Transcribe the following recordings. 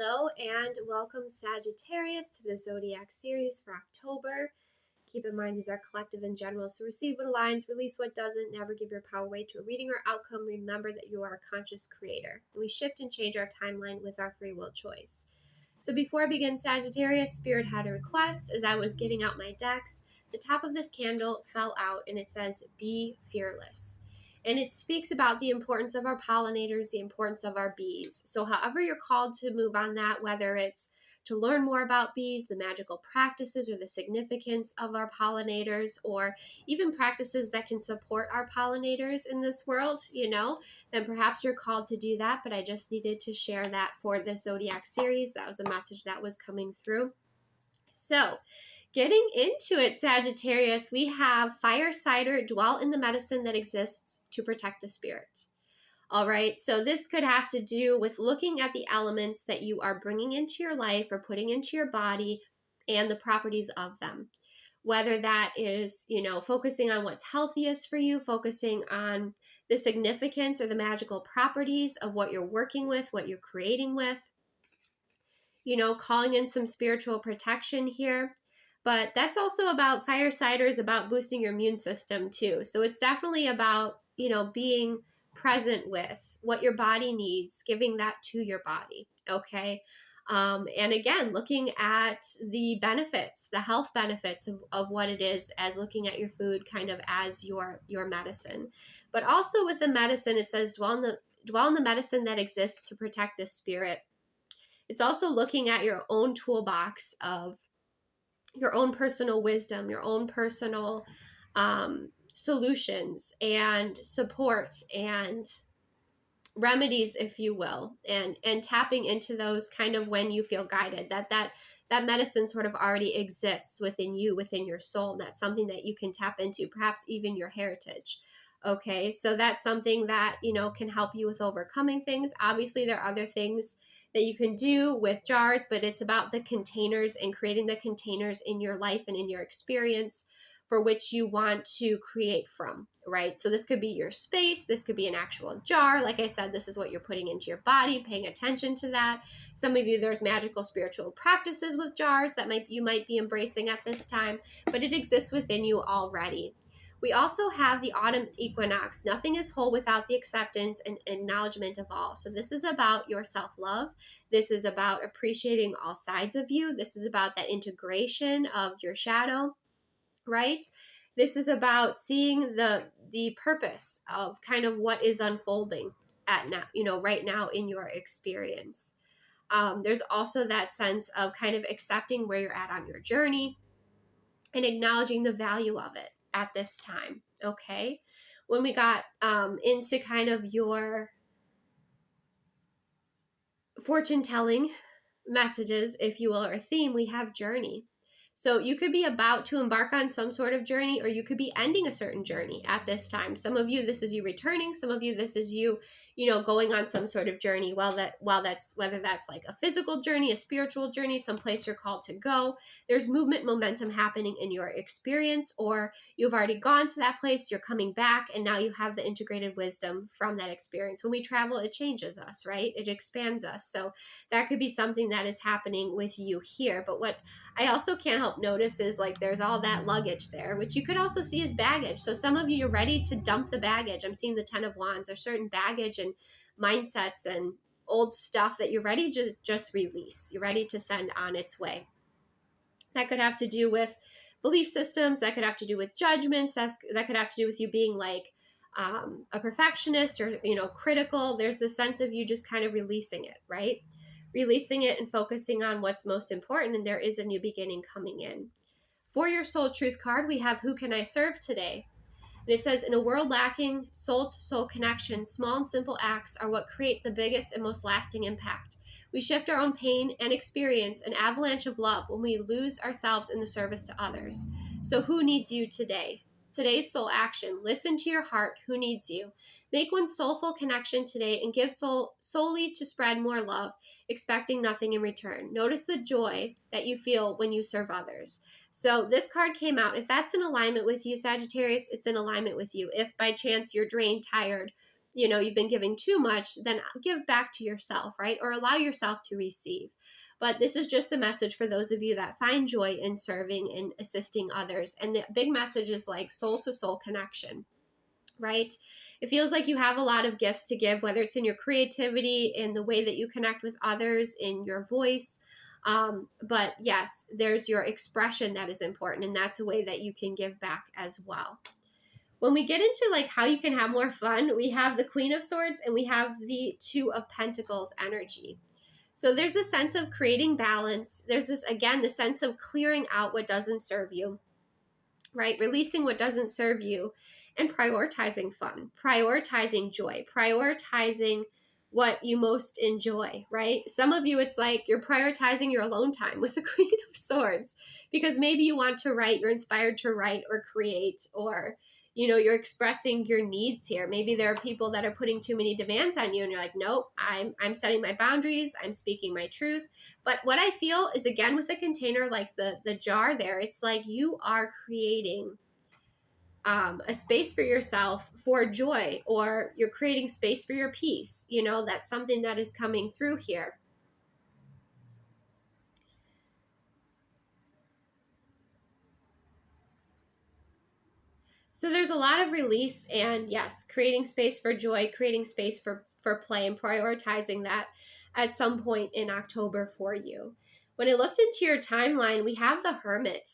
Hello and welcome Sagittarius to the Zodiac series for October. Keep in mind these are collective and general, so receive what aligns, release what doesn't, never give your power away to a reading or outcome. Remember that you are a conscious creator. We shift and change our timeline with our free will choice. So before I begin Sagittarius, Spirit had a request. As I was getting out my decks, the top of this candle fell out and it says, "Be fearless." And it speaks about the importance of our pollinators, the importance of our bees. So however you're called to move on that, whether it's to learn more about bees, the magical practices or the significance of our pollinators, or even practices that can support our pollinators in this world, then perhaps you're called to do that. But I just needed to share that for this Zodiac series. That was a message that was coming through. So getting into it, Sagittarius, we have fire cider, dwell in the medicine that exists to protect the spirit. All right, so this could have to do with looking at the elements that you are bringing into your life or putting into your body and the properties of them. Whether that is, focusing on what's healthiest for you, focusing on the significance or the magical properties of what you're working with, what you're creating with, calling in some spiritual protection here. But that's also about fire cider is about boosting your immune system too. So it's definitely about, being present with what your body needs, giving that to your body. Okay. And again, looking at the benefits, the health benefits of what it is, as looking at your food kind of as your medicine. But also with the medicine, it says dwell in the medicine that exists to protect the spirit. It's also looking at your own toolbox of your own personal wisdom, your own personal solutions and support and remedies, if you will, and tapping into those kind of when you feel guided, that medicine sort of already exists within you, within your soul. And that's something that you can tap into, perhaps even your heritage. Okay, so that's something that, can help you with overcoming things. Obviously, there are other things that you can do with jars, but it's about the containers and creating the containers in your life and in your experience for which you want to create from, right? So this could be your space. This could be an actual jar. Like I said, this is what you're putting into your body, paying attention to that. Some of you, there's magical spiritual practices with jars that you might be embracing at this time, but it exists within you already. We also have the autumn equinox. Nothing is whole without the acceptance and acknowledgement of all. So this is about your self-love. This is about appreciating all sides of you. This is about that integration of your shadow, right? This is about seeing the purpose of kind of what is unfolding at now, right now in your experience. There's also that sense of kind of accepting where you're at on your journey and acknowledging the value of it at this time. Okay. When we got into kind of your fortune telling messages, if you will, or theme, we have journey. So you could be about to embark on some sort of journey, or you could be ending a certain journey at this time. Some of you, this is you returning. Some of you, this is you, going on some sort of journey. Whether that's like a physical journey, a spiritual journey, someplace you're called to go. There's movement, momentum happening in your experience, or you've already gone to that place, you're coming back, and now you have the integrated wisdom from that experience. When we travel, it changes us, right? It expands us. So that could be something that is happening with you here. But what I also can't help notice is like there's all that luggage there, which you could also see as baggage. So some of you, you're ready to dump the baggage. I'm seeing the 10 of Wands. There's certain baggage and mindsets and old stuff that you're ready to just release. You're ready to send on its way. That could have to do with belief systems. That could have to do with judgments. That could have to do with you being like a perfectionist or, critical. There's this sense of you just kind of releasing it, right? Releasing it and focusing on what's most important, and there is a new beginning coming in. For your soul truth card, we have Who Can I Serve today? And it says, in a world lacking soul-to-soul connection, small and simple acts are what create the biggest and most lasting impact. We shift our own pain and experience an avalanche of love when we lose ourselves in the service to others. So who needs you today? Today's soul action. Listen to your heart. Who needs you? Make one soulful connection today and give solely to spread more love, expecting nothing in return. Notice the joy that you feel when you serve others. So this card came out. If that's in alignment with you, Sagittarius, it's in alignment with you. If by chance you're drained, tired, you've been giving too much, then give back to yourself, right? Or allow yourself to receive. But this is just a message for those of you that find joy in serving and assisting others. And the big message is like soul to soul connection, right? It feels like you have a lot of gifts to give, whether it's in your creativity, in the way that you connect with others, in your voice. But yes, there's your expression that is important, and that's a way that you can give back as well. When we get into like how you can have more fun, we have the Queen of Swords and we have the Two of Pentacles energy. So there's a sense of creating balance. There's this, again, the sense of clearing out what doesn't serve you, right? Releasing what doesn't serve you and prioritizing fun, prioritizing joy, prioritizing what you most enjoy, right? Some of you, it's like you're prioritizing your alone time with the Queen of Swords because maybe you want to write, you're inspired to write or create, or you're expressing your needs here. Maybe there are people that are putting too many demands on you and you're like, nope, I'm setting my boundaries. I'm speaking my truth. But what I feel is, again, with the container, like the jar there, it's like you are creating a space for yourself for joy, or you're creating space for your peace. That's something that is coming through here. So there's a lot of release and, yes, creating space for joy, creating space for play, and prioritizing that at some point in October for you. When I looked into your timeline, we have the Hermit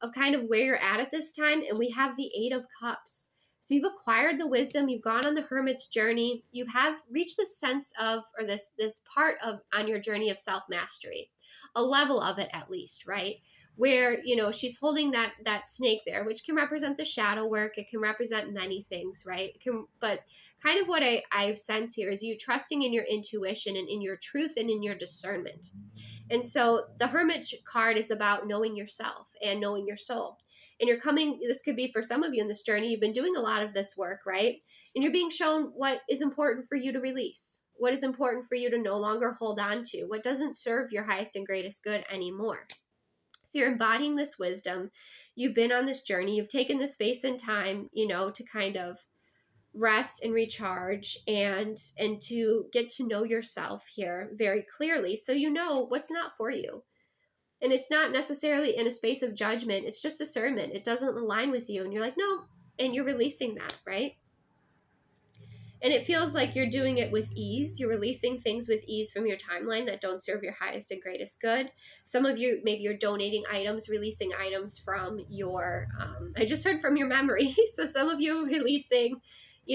of kind of where you're at this time, and we have the Eight of Cups. So you've acquired the wisdom, you've gone on the Hermit's journey, you have reached the sense of, or this part of on your journey of self-mastery, a level of it at least, right? Where, she's holding that snake there, which can represent the shadow work. It can represent many things, right? But kind of what I sense here is you trusting in your intuition and in your truth and in your discernment. And so the Hermit card is about knowing yourself and knowing your soul. And this could be for some of you in this journey, you've been doing a lot of this work, right? And you're being shown what is important for you to release, what is important for you to no longer hold on to, what doesn't serve your highest and greatest good anymore. So you're embodying this wisdom. You've been on this journey. You've taken the space and time, to kind of rest and recharge and to get to know yourself here very clearly, so you know what's not for you. And it's not necessarily in a space of judgment. It's just discernment. It doesn't align with you. And you're like, no. And you're releasing that, right? And it feels like you're doing it with ease. You're releasing things with ease from your timeline that don't serve your highest and greatest good. Some of you, maybe you're donating items, releasing items from your, I just heard from your memory. So some of you are releasing,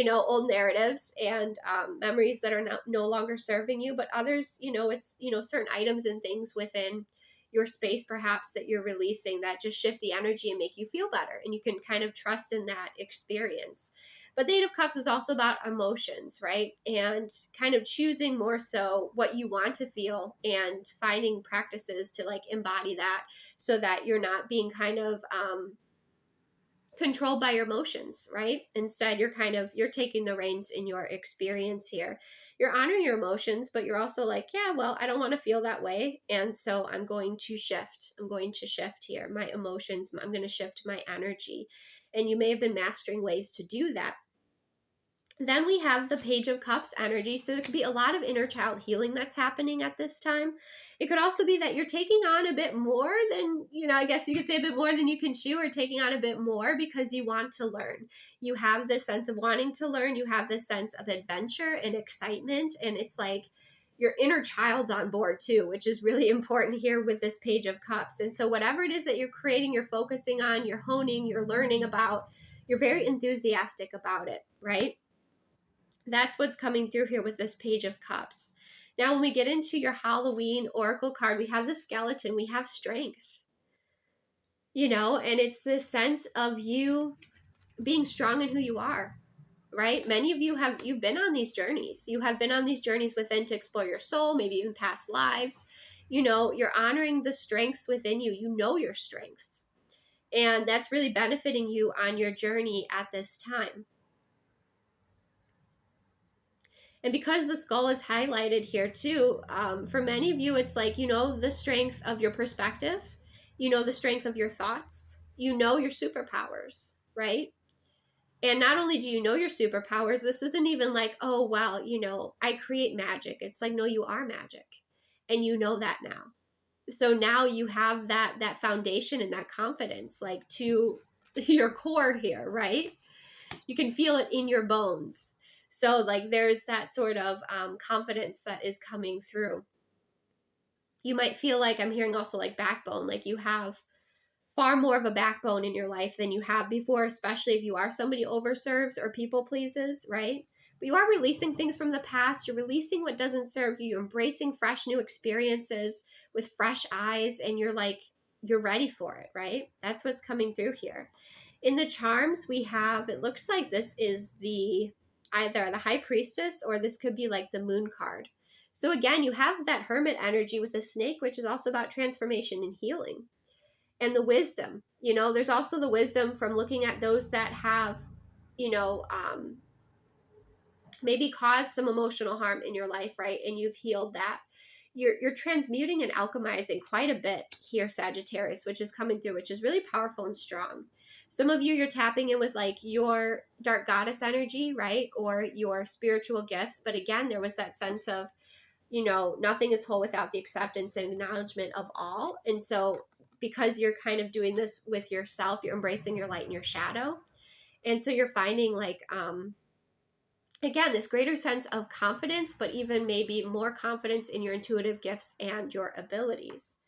old narratives and memories that are no longer serving you. But others, it's, certain items and things within your space perhaps that you're releasing that just shift the energy and make you feel better. And you can kind of trust in that experience. But the Eight of Cups is also about emotions, right? And kind of choosing more so what you want to feel and finding practices to like embody that so that you're not being kind of controlled by your emotions, right? Instead, you're taking the reins in your experience here. You're honoring your emotions, but you're also like, yeah, well, I don't want to feel that way. And so I'm going to shift. I'm going to shift here. My emotions, I'm going to shift my energy. And you may have been mastering ways to do that. Then we have the Page of Cups energy. So there could be a lot of inner child healing that's happening at this time. It could also be that you're taking on a bit more than, I guess you could say a bit more than you can chew, or taking on a bit more because you want to learn. You have this sense of wanting to learn. You have this sense of adventure and excitement. And it's like your inner child's on board too, which is really important here with this Page of Cups. And so whatever it is that you're creating, you're focusing on, you're honing, you're learning about, you're very enthusiastic about it, right? That's what's coming through here with this Page of Cups. Now, when we get into your Halloween Oracle card, we have the skeleton, we have strength, and it's this sense of you being strong in who you are, right? Many of you you've been on these journeys. You have been on these journeys within to explore your soul, maybe even past lives. You're honoring the strengths within you. You know your strengths. And that's really benefiting you on your journey at this time. And because the skull is highlighted here too, for many of you, it's like, the strength of your perspective, the strength of your thoughts, your superpowers, right? And not only do you know your superpowers, this isn't even like, oh, well, I create magic. It's like, no, you are magic. And you know that now. So now you have that foundation and that confidence, like, to your core here, right? You can feel it in your bones. So like there's that sort of confidence that is coming through. You might feel like, I'm hearing also like backbone, like you have far more of a backbone in your life than you have before, especially if you are somebody overserves or people pleases, right? But you are releasing things from the past. You're releasing what doesn't serve you. You're embracing fresh new experiences with fresh eyes, and you're ready for it, right? That's what's coming through here. In the charms we have, it looks like this is either the high priestess, or this could be like the moon card. So again, you have that hermit energy with the snake, which is also about transformation and healing. And the wisdom, there's also the wisdom from looking at those that have, maybe caused some emotional harm in your life, right? And you've healed that. You're transmuting and alchemizing quite a bit here, Sagittarius, which is coming through, which is really powerful and strong. Some of you're tapping in with like your dark goddess energy, right? Or your spiritual gifts. But again, there was that sense of, nothing is whole without the acceptance and acknowledgement of all. And so because you're kind of doing this with yourself, you're embracing your light and your shadow. And so you're finding like, again, this greater sense of confidence, but even maybe more confidence in your intuitive gifts and your abilities.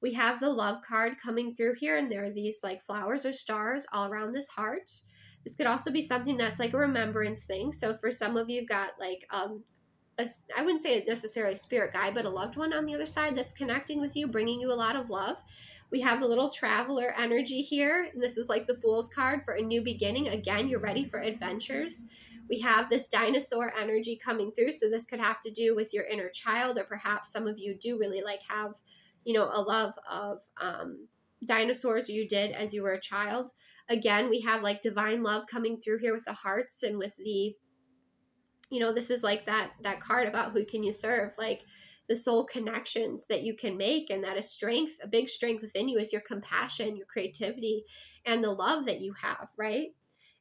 We have the love card coming through here, and there are these like flowers or stars all around this heart. This could also be something that's like a remembrance thing. So for some of you, you've got like, I wouldn't say necessarily a spirit guide, but a loved one on the other side that's connecting with you, bringing you a lot of love. We have the little traveler energy here, and this is like the Fool's card for a new beginning. Again, you're ready for adventures. We have this dinosaur energy coming through, so this could have to do with your inner child, or perhaps some of you do really like have, a love of dinosaurs, or you did as you were a child. Again, we have like divine love coming through here with the hearts, and with the, this is like that card about who can you serve, like the soul connections that you can make, and that is strength. A big strength within you is your compassion, your creativity, and the love that you have, right?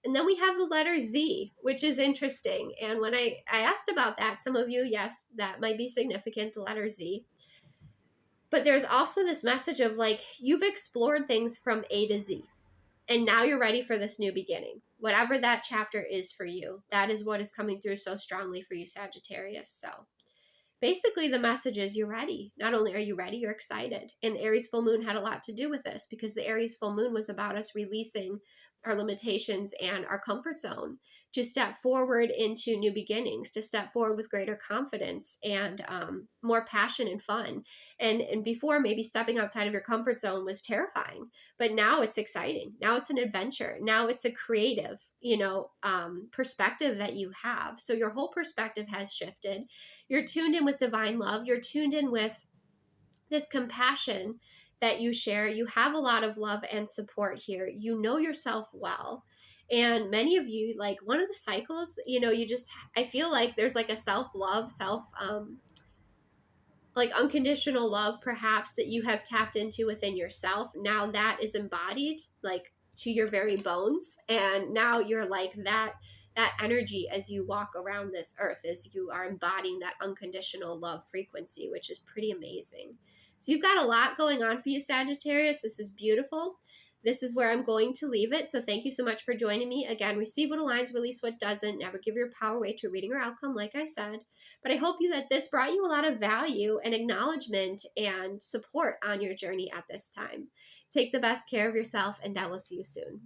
And then we have the letter Z, which is interesting. And when I asked about that, some of you, yes, that might be significant, the letter Z. But there's also this message of like, you've explored things from A to Z, and now you're ready for this new beginning. Whatever that chapter is for you, that is what is coming through so strongly for you, Sagittarius. So basically the message is you're ready. Not only are you ready, you're excited. And the Aries full moon had a lot to do with this, because the Aries full moon was about us releasing our limitations and our comfort zone to step forward into new beginnings, to step forward with greater confidence and more passion and fun. And before, maybe stepping outside of your comfort zone was terrifying, but now it's exciting. Now it's an adventure. Now it's a creative, perspective that you have. So your whole perspective has shifted. You're tuned in with divine love. You're tuned in with this compassion that you share. You have a lot of love and support here. You know yourself well. And many of you, like one of the cycles, I feel like there's like a self-love, like unconditional love perhaps that you have tapped into within yourself. Now that is embodied like to your very bones. And now you're like that energy as you walk around this earth, as you are embodying that unconditional love frequency, which is pretty amazing. So you've got a lot going on for you, Sagittarius. This is beautiful. This is where I'm going to leave it. So thank you so much for joining me. Again, receive what aligns, release what doesn't. Never give your power away to a reading or outcome, like I said. But I hope that this brought you a lot of value and acknowledgement and support on your journey at this time. Take the best care of yourself, and I will see you soon.